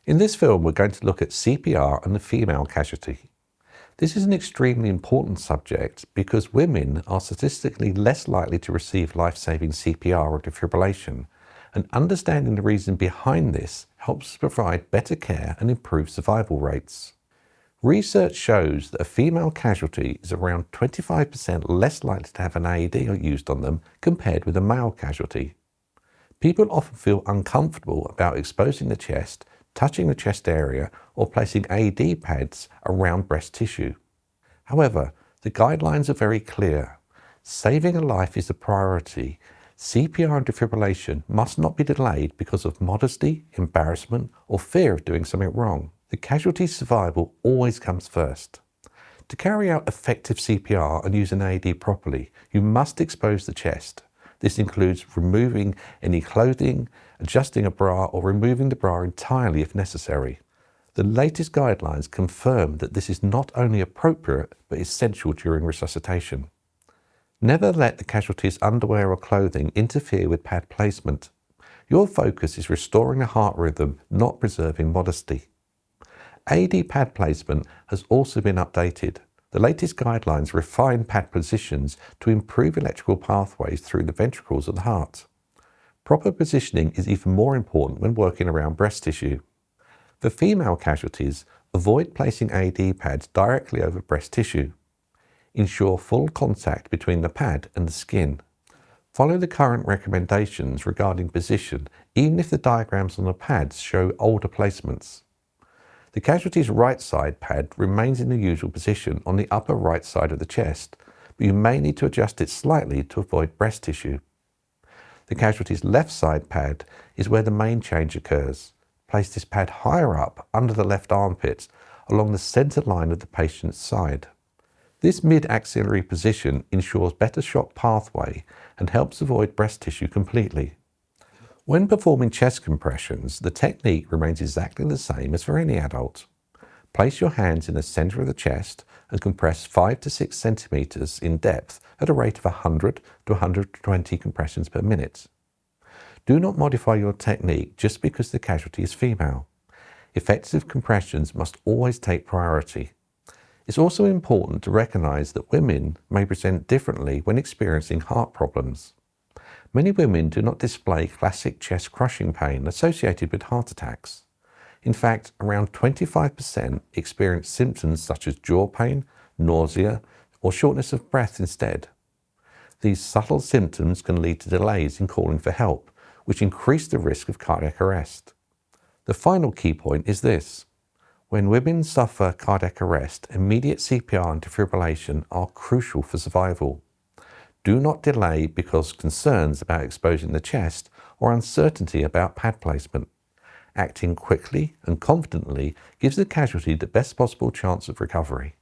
In this film, we're going to look at CPR and the female casualty. This is an extremely important subject because women are statistically less likely to receive life-saving CPR or defibrillation, and understanding the reason behind this helps us provide better care and improve survival rates. Research shows that a female casualty is around 25% less likely to have an AED used on them compared with a male casualty. People often feel uncomfortable about exposing the chest, touching the chest area, or placing AED pads around breast tissue. However, the guidelines are very clear. Saving a life is a priority. CPR and defibrillation must not be delayed because of modesty, embarrassment, or fear of doing something wrong. The casualty's survival always comes first. To carry out effective CPR and use an AED properly, you must expose the chest. This includes removing any clothing, adjusting a bra, or removing the bra entirely if necessary. The latest guidelines confirm that this is not only appropriate but essential during resuscitation. Never let the casualty's underwear or clothing interfere with pad placement. Your focus is restoring the heart rhythm, not preserving modesty. AED pad placement has also been updated. The latest guidelines refine pad positions to improve electrical pathways through the ventricles of the heart. Proper positioning is even more important when working around breast tissue. For female casualties, avoid placing AED pads directly over breast tissue. Ensure full contact between the pad and the skin. Follow the current recommendations regarding position, even if the diagrams on the pads show older placements. The casualty's right side pad remains in the usual position on the upper right side of the chest, but you may need to adjust it slightly to avoid breast tissue. The casualty's left side pad is where the main change occurs. Place this pad higher up under the left armpit along the center line of the patient's side. This mid-axillary position ensures better shock pathway and helps avoid breast tissue completely. When performing chest compressions, the technique remains exactly the same as for any adult. Place your hands in the center of the chest and compress 5 to 6 centimeters in depth at a rate of 100 to 120 compressions per minute. Do not modify your technique just because the casualty is female. Effective compressions must always take priority. It's also important to recognize that women may present differently when experiencing heart problems. Many women do not display classic chest crushing pain associated with heart attacks. In fact, around 25% experience symptoms such as jaw pain, nausea, or shortness of breath instead. These subtle symptoms can lead to delays in calling for help, which increase the risk of cardiac arrest. The final key point is this. When women suffer cardiac arrest, immediate CPR and defibrillation are crucial for survival. Do not delay because concerns about exposing the chest or uncertainty about pad placement. Acting quickly and confidently gives the casualty the best possible chance of recovery.